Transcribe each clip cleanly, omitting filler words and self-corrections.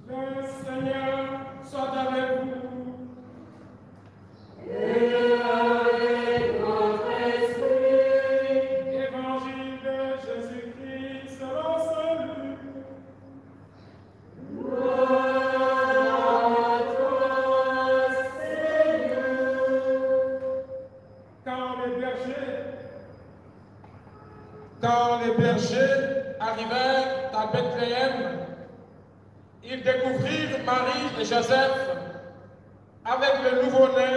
Le Seigneur soit avec vous. Et avec votre esprit. Évangile de Jésus-Christ selon saint Luc. Gloire à toi, Seigneur. Quand les bergers arrivèrent à Bethléem, ils découvrirent Marie et Joseph avec le nouveau-né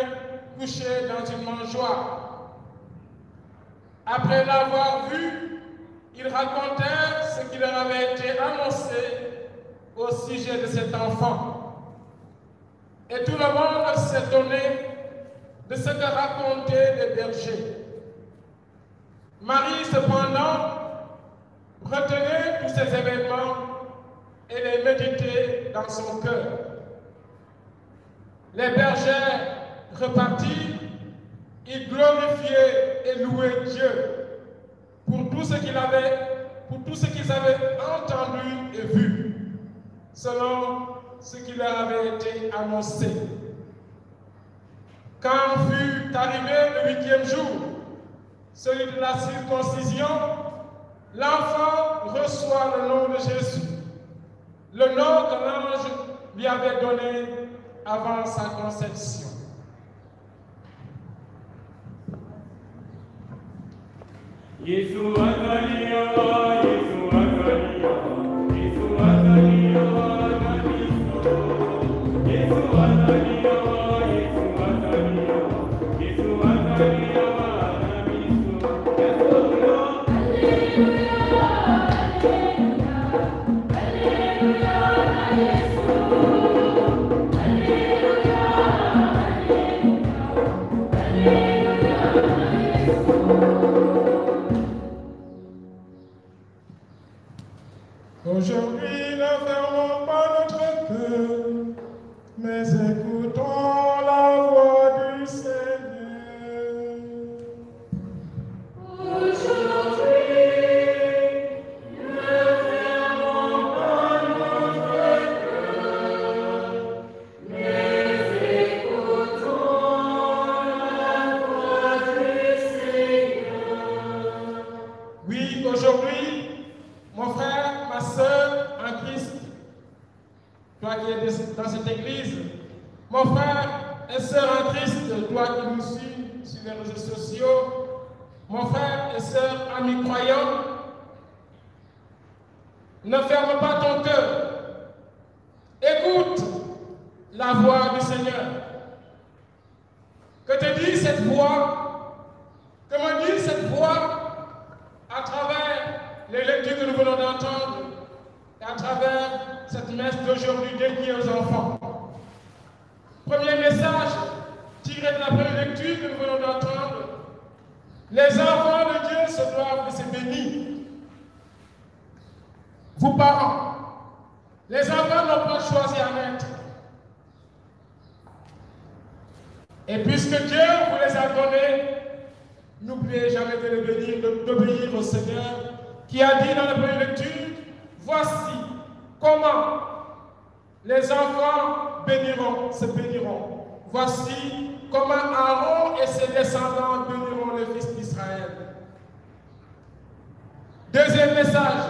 couché dans une mangeoire. Après l'avoir vu, ils racontèrent ce qui leur avait été annoncé au sujet de cet enfant. Et tout le monde s'étonnait de ce que racontaient les bergers. Marie, cependant, retenait tous ces événements et les méditait dans son cœur. Les bergers repartirent, ils glorifiaient et louaient Dieu pour tout ce qu'ils avaient entendu et vu, selon ce qui leur avait été annoncé. Quand fut arrivé le 8e jour, celui de la circoncision, l'enfant reçoit le nom de Jésus, le nom que l'ange lui avait donné avant sa conception. Yesu akalia, Yesu akalia, Yesu akalia, Yesu akalia, Yesu akalia, Yesu akalia. Aujourd'hui, ne fermons pas notre cœur, mais écoutons la voix du Seigneur. Aujourd'hui, ne fermons pas notre cœur, mais écoutons la voix du Seigneur. Oui, aujourd'hui, mon frère, ma soeur en Christ, toi qui es dans cette église, mon frère et soeur en Christ, toi qui nous suis sur les réseaux sociaux, mon frère et soeur amis croyants, ne ferme pas ton cœur. Écoute la voix du Seigneur. Que te dit cette voix? Que me dit cette voix à travers les lectures que nous venons d'entendre et à travers cette messe d'aujourd'hui dédiée aux enfants? Premier message tiré de la première lecture que nous venons d'entendre: les enfants de Dieu se doivent de se bénir. Vous parents, les enfants n'ont pas choisi à naître. Et puisque Dieu vous les a donnés, n'oubliez jamais de les bénir, d'obéir au Seigneur qui a dit dans la première lecture: voici comment les enfants se béniront. Voici comment Aaron et ses descendants béniront les fils d'Israël. Deuxième message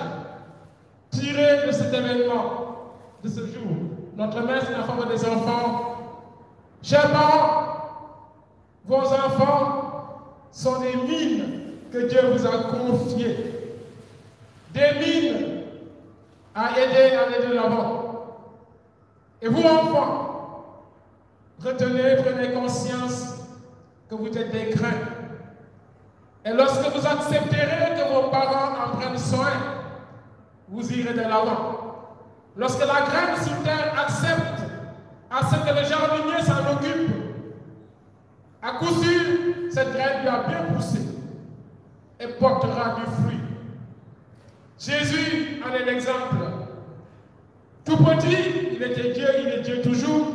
tiré de cet événement, de ce jour, notre messe en faveur des enfants. Chers parents, vos enfants sont des mines que Dieu vous a confiées. Des mines à aller de l'avant. Et vous, enfants, prenez conscience que vous êtes des grains. Et lorsque vous accepterez que vos parents en prennent soin, vous irez de l'avant. Lorsque la graine sous terre accepte à ce que le jardinier s'en occupe, à coup sûr, cette graine lui a bien poussé et portera du fruit. Jésus en est l'exemple. Tout petit, il était Dieu, il est Dieu toujours.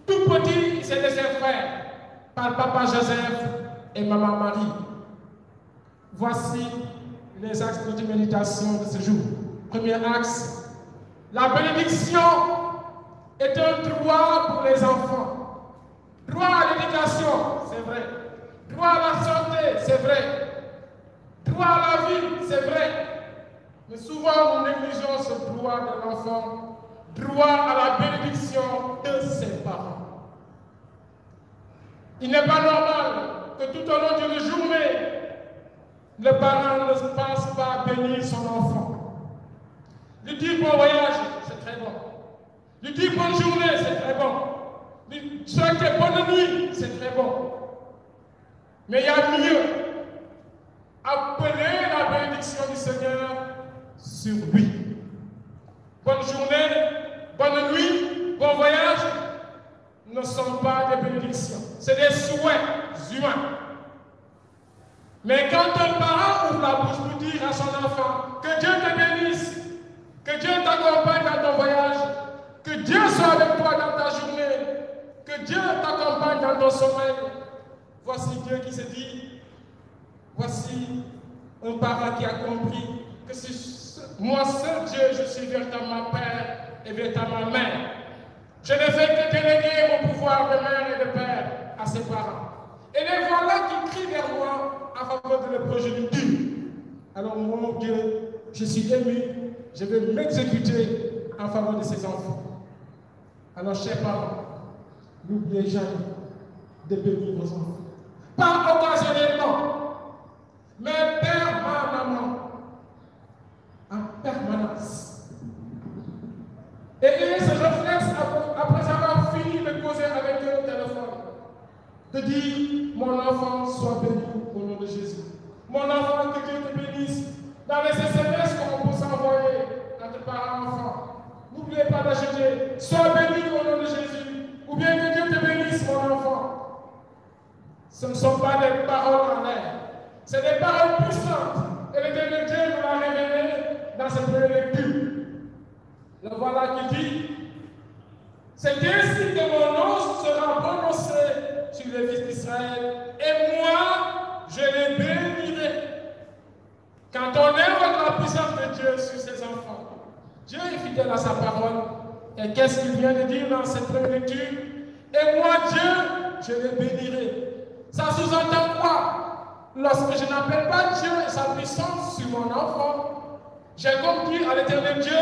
Tout petit, il s'est laissé faire par papa Joseph et maman Marie. Voici les axes de méditation de ce jour. Premier axe, la bénédiction est un droit pour les enfants. Droit à l'éducation, c'est vrai. Droit à la santé, c'est vrai. Droit à la vie, c'est vrai. Mais souvent, nous négligeons ce droit de l'enfant, droit à la bénédiction de ses parents. Il n'est pas normal que tout au long d'une journée, le parent ne passe pas à bénir son enfant. Lui dire bon voyage, c'est très bon. Lui dire bonne journée, c'est très bon. Lui souhaiter bonne nuit, c'est très bon. Mais il y a mieux. Appeler la bénédiction du Seigneur sur lui. Bonne journée, bonne nuit, bon voyage ne sont pas des bénédictions. C'est des souhaits humains. Mais quand un parent ouvre la bouche pour dire à son enfant que Dieu te bénisse, que Dieu t'accompagne dans ton voyage, que Dieu soit avec toi dans ta journée, que Dieu t'accompagne dans ton sommeil, voici Dieu qui se dit, voici un parent qui a compris que c'est moi seul Dieu, je suis véritablement Père et véritablement Mère. Je ne fais que déléguer mon pouvoir de mère et de père à ses parents. Et les voilà qui crient vers moi en faveur de leur progéniture. Alors mon Dieu, je suis ému, je vais m'exécuter en faveur de ces enfants. Alors chers parents, n'oubliez jamais de bénir vos enfants. Pas occasionnellement, mais permanemment, en permanence. Et ayez ce réflexe après avoir fini de causer avec eux au téléphone, de dire, mon enfant soit béni au nom de Jésus. Mon enfant, que Dieu te bénisse. Dans les SMS qu'on peut s'envoyer entre parents et enfants, n'oubliez pas d'ajouter, sois béni au nom de Jésus. Ou bien que Dieu te bénisse, mon enfant. Ce ne sont pas des paroles en l'air. C'est des paroles puissantes. Et l'Éternel Dieu nous l'a révélé dans cette première lecture. Le voilà qui dit, c'est ainsi que mon nom sera prononcé sur les fils d'Israël, et moi, je les bénirai. Quand on évoque la puissance de Dieu sur ses enfants, Dieu est fidèle à sa parole. Et qu'est-ce qu'il vient de dire dans cette première lecture? Et moi, Dieu, je les bénirai. Ça sous-entend quoi? Lorsque je n'appelle pas Dieu et sa puissance sur mon enfant, j'ai comme dit à l'Éternel Dieu,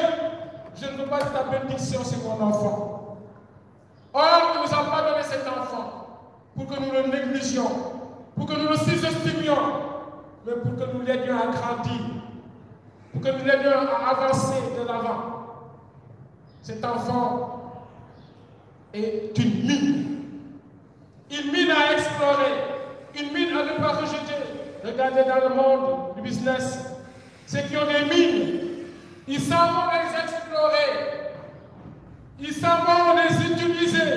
je ne veux pas ta bénédiction sur mon enfant. Or, il ne nous a pas donné cet enfant pour que nous le négligions, pour que nous le sous-estimions, mais pour que nous l'aidions à grandir, pour que nous l'aidions à avancer de l'avant. Cet enfant est une mine à explorer, une mine à ne pas rejeter. Regardez dans le monde du business, ceux qui ont des mines, ils s'en vont les explorer, ils s'en vont les utiliser,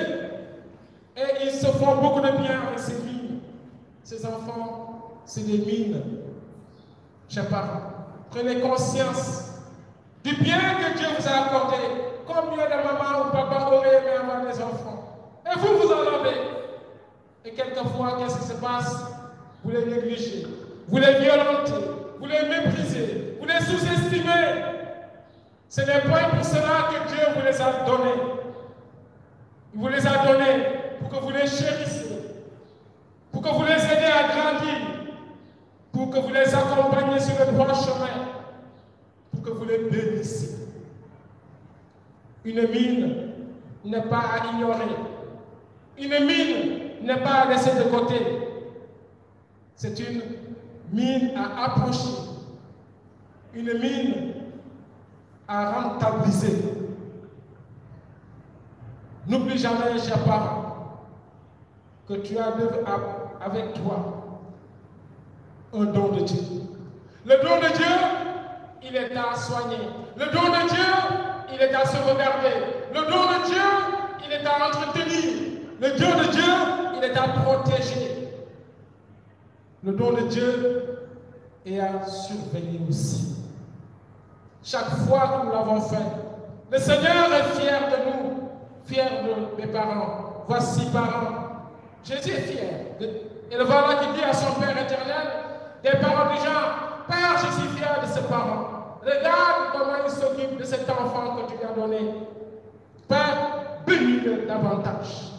et ils se font beaucoup de bien avec ces mines. Ces enfants, c'est des mines. Chers parents, prenez conscience du bien que Dieu vous a accordé. Combien de mamans ou papas auraient aimé avoir des enfants? Et vous, vous en avez. Et quelquefois, qu'est-ce qui se passe? Vous les négligez, vous les violentez, vous les méprisez, vous les sous-estimez. Ce n'est pas pour cela que Dieu vous les a donnés. Il vous les a donnés pour que vous les chérissiez, pour que vous les aidiez à grandir, pour que vous les accompagniez sur le droit chemin, pour que vous les bénissiez. Une mine n'est pas à ignorer. Une mine n'est pas à laisser de côté. C'est une mine à approcher. Une mine à rentabiliser. N'oublie jamais, chers parents, que tu as avec toi un don de Dieu. Le don de Dieu, il est à soigner. Le don de Dieu, il est à sauvegarder. Le don de Dieu, il est à entretenir. Le don de Dieu, il est à protéger. Le don de Dieu est à surveiller aussi. Chaque fois que nous l'avons fait, le Seigneur est fier de nous, fier de mes parents. Voici parents. Jésus est fier. Et le voilà qui dit à son Père éternel, des parents du genre, Père, je suis fier de ce parent. Regarde comment il s'occupe de cet enfant que tu lui as donné. Père, bénis mille davantage.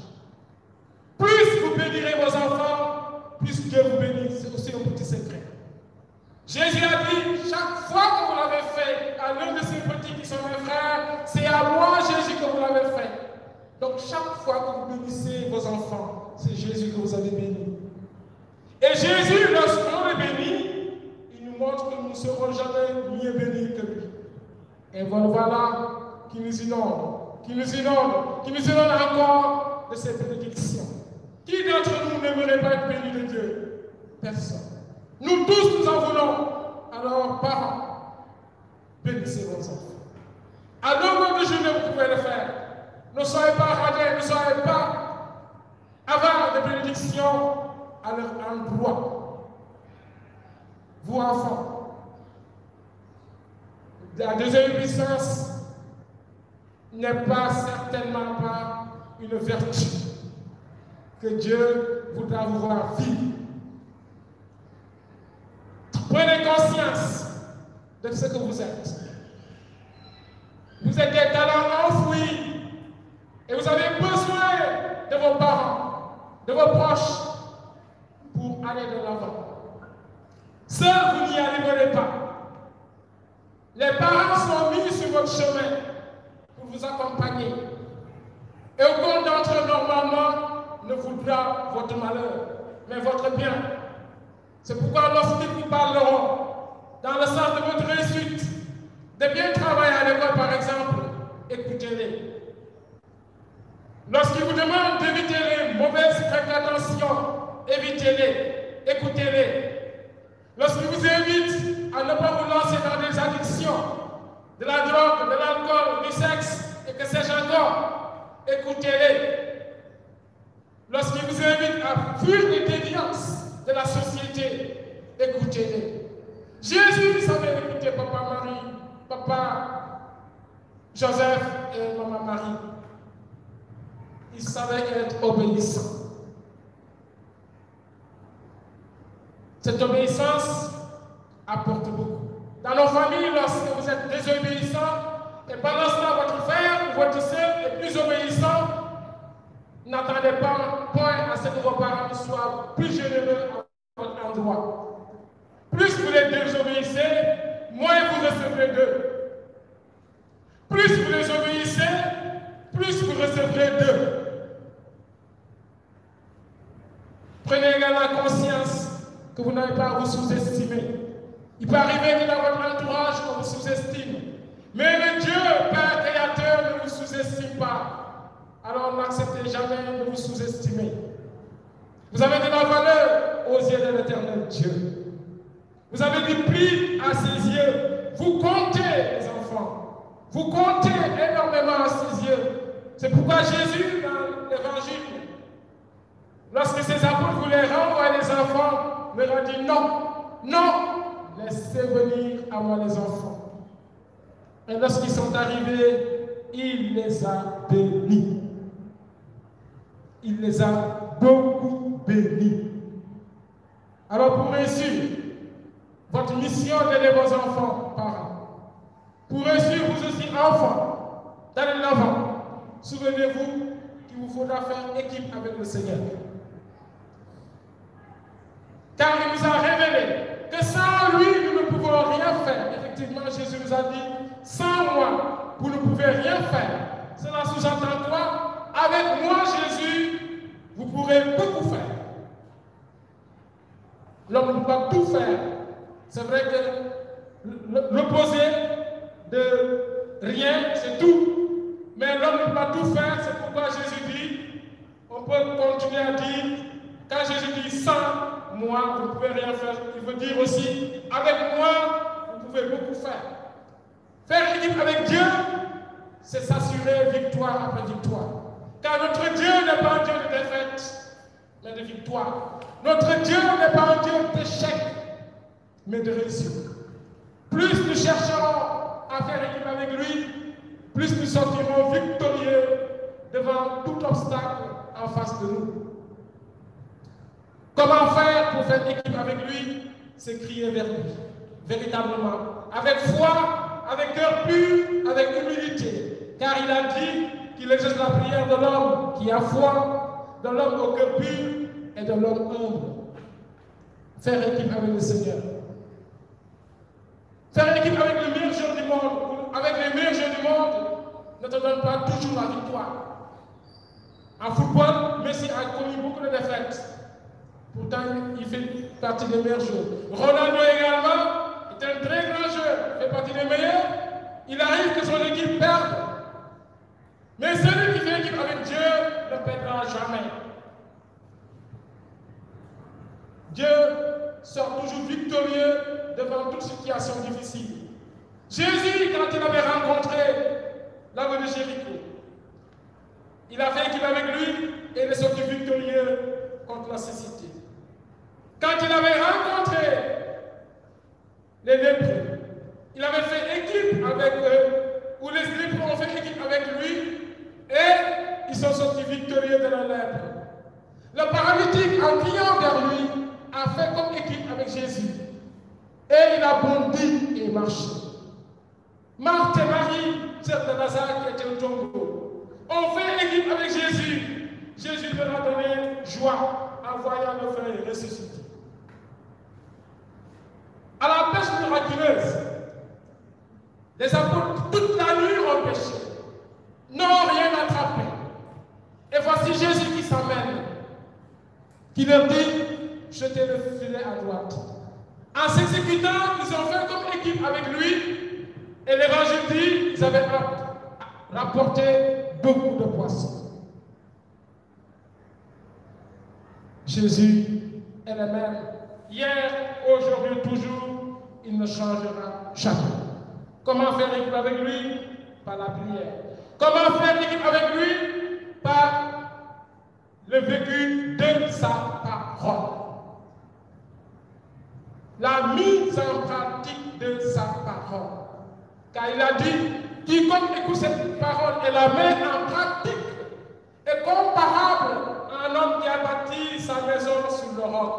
Plus vous bénirez vos enfants, plus Dieu vous bénit. C'est aussi un petit secret. Jésus a dit, chaque fois que vous l'avez fait à l'un de ces petits qui sont mes frères, c'est à moi, Jésus, que vous l'avez fait. Donc chaque fois que vous bénissez vos enfants, c'est Jésus que vous avez béni. Et Jésus, lorsqu'on le bénit, il nous montre que nous ne serons jamais mieux bénis que lui. Et voilà qui nous inonde, qui nous inonde, qui nous inonde encore de ces bénédictions. Qui d'entre nous n'aimerait pas être béni de Dieu? Personne. Nous tous, nous en voulons. Alors, parents, bénissez vos enfants. À longueur de journée, vous pouvez le faire. Ne soyez pas radins, ne soyez pas avares de bénédictions à leur endroit. Vous, enfants, la deuxième puissance n'est pas certainement pas une vertu que Dieu voudra vous voir vivre. Prenez conscience de ce que vous êtes. Vous êtes des talents enfouis et vous avez besoin de vos parents, de vos proches pour aller de l'avant. Seul, vous n'y arriverez pas. Les parents sont mis sur votre chemin pour vous accompagner. Et aucun d'entre eux, normalement, ne voudra votre malheur, mais votre bien. C'est pourquoi lorsqu'ils vous parleront dans le sens de votre réussite, de bien travailler à l'école par exemple, écoutez-les. Lorsqu'ils vous demandent d'éviter les mauvaises fréquentations, évitez-les, écoutez-les. Lorsqu'ils vous invitent à ne pas vous lancer dans des addictions, de la drogue, de l'alcool, du sexe, et que sais-je encore, écoutez-les. Lorsqu'ils vous invitent à fuir les déviances de la société, écoutez-les. Jésus savait écouter Papa Marie, Papa Joseph et Maman Marie. Il savait être obéissant. Cette obéissance apporte beaucoup. Dans nos familles, lorsque vous êtes désobéissants, et pendant cela votre frère ou votre soeur est plus obéissant, n'attendez pas point à ce que vos parents soient plus généreux à votre endroit. Plus vous les désobéissez, moins vous recevrez d'eux. Plus vous les obéissez, plus vous recevrez d'eux. Prenez également conscience que vous n'avez pas à vous sous-estimer. Il peut arriver que dans votre entourage, on vous sous-estime. Mais le Dieu, Père Créateur, ne vous sous-estime pas. Alors n'acceptez jamais de vous sous-estimer. Vous avez de la valeur aux yeux de l'Éternel Dieu. Vous avez du prix à ses yeux. Vous comptez, les enfants. Vous comptez énormément à ses yeux. C'est pourquoi Jésus, dans l'Évangile, lorsque ses apôtres voulaient renvoyer les enfants, leur a dit non, non, laissez venir à moi les enfants. Et lorsqu'ils sont arrivés, il les a bénis. Il les a beaucoup bénis. Alors pour réussir votre mission d'aider vos enfants, parents, pour réussir vous aussi enfants, d'aller de l'avant, souvenez-vous qu'il vous faudra faire équipe avec le Seigneur. Car il nous a révélé que sans lui, nous ne pouvons rien faire. Effectivement, Jésus nous a dit, sans moi, vous ne pouvez rien faire. Cela sous-entend quoi? Avec moi, Jésus, vous pourrez beaucoup faire. L'homme ne peut pas tout faire. C'est vrai que l'opposé de rien, c'est tout. Mais l'homme ne peut pas tout faire. C'est pourquoi Jésus dit, on peut continuer à dire, quand Jésus dit sans moi, vous ne pouvez rien faire. Il veut dire aussi, avec moi, vous pouvez beaucoup faire. Faire équipe avec Dieu, c'est s'assurer victoire après victoire. Car notre Dieu n'est pas un Dieu de défaite, mais de victoire. Notre Dieu n'est pas un Dieu d'échec, mais de réussite. Plus nous chercherons à faire équipe avec lui, plus nous sortirons victorieux devant tout obstacle en face de nous. Comment faire pour faire équipe avec lui? C'est crier vers lui, véritablement, avec foi, avec cœur pur, avec humilité. Car il a dit qu'il exauce la prière de l'homme qui a foi, de l'homme au cœur pur et de l'homme humble. Faire équipe avec le Seigneur. Faire équipe avec les meilleurs joueurs du monde, avec les meilleurs joueurs du monde, ne te donne pas toujours la victoire. En football, Messi a connu beaucoup de défaites. Pourtant, il fait partie des meilleurs joueurs. Ronaldo également est un très grand joueur, il fait partie des meilleurs. Il arrive que son équipe perde. Mais celui qui fait équipe avec Dieu ne perdra jamais. Dieu sort toujours victorieux devant toute situation difficile. Jésus, quand il avait rencontré l'homme de Jéricho, il a fait équipe avec lui et il est sorti victorieux contre la cécité. Quand il avait rencontré les lépreux, il avait fait équipe avec eux, ou les lépreux ont fait équipe avec lui, et ils sont sortis victorieux de la lèpre. Le paralytique, en criant vers lui, a fait comme équipe avec Jésus. Et il a bondi et marché. Marthe et Marie, sœurs de Lazare qui étaient au tombeau, ont fait équipe avec Jésus. Jésus leur a donné joie en voyant le frère ressuscité. À la pêche miraculeuse, les apôtres toute la nuit ont pêché, n'ont rien attrapé. Et voici Jésus qui s'amène, qui leur dit, jetez le filet à droite. En s'exécutant, ils ont fait comme équipe avec lui, et l'évangile dit, ils avaient rapporté beaucoup de poissons. Jésus est le même, hier, aujourd'hui, toujours, il ne changera jamais. Comment faire équipe avec lui? Par la prière. Comment faire équipe avec lui? Par le vécu de sa parole. La mise en pratique de sa parole. Car il a dit, quiconque écoute cette parole et la met en pratique est comparable à un homme qui a bâti sa maison sur le roc.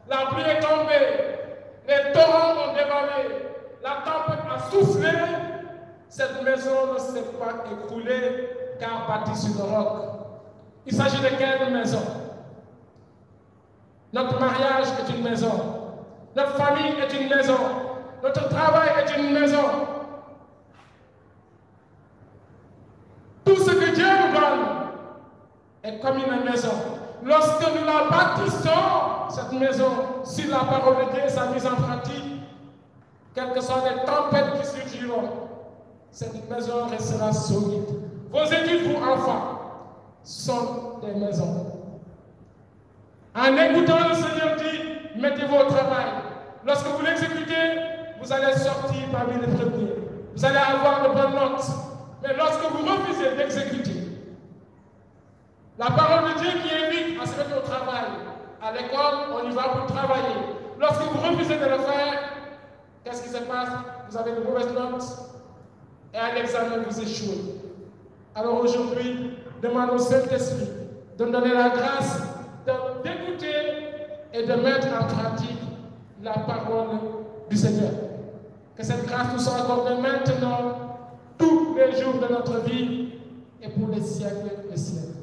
La pluie est tombée, les torrents ont dévalé, la tempête a soufflé, cette maison ne s'est pas écroulée car bâtie sur le roc. Il s'agit de quelle maison? Notre mariage est une maison. Notre famille est une maison. Notre travail est une maison. Tout ce que Dieu nous donne est comme une maison. Lorsque nous la bâtissons, cette maison, sur la parole de Dieu et sa mise en pratique, quelles que soient les tempêtes qui surgiront, cette maison restera solide. Vos études pour enfants sont des maisons. En écoutant le Seigneur dit, mettez-vous au travail. Lorsque vous l'exécutez, vous allez sortir parmi les premiers. Vous allez avoir de bonnes notes. Mais lorsque vous refusez d'exécuter, la parole de Dieu qui invite à se mettre au travail, à l'école, on y va pour travailler. Lorsque vous refusez de le faire, qu'est-ce qui se passe? Vous avez de mauvaises notes et à l'examen, vous échouez. Alors aujourd'hui, demande au Saint-Esprit de nous donner la grâce d'écouter et de mettre en pratique la parole du Seigneur. Que cette grâce nous soit accordée maintenant, tous les jours de notre vie et pour les siècles et siècles.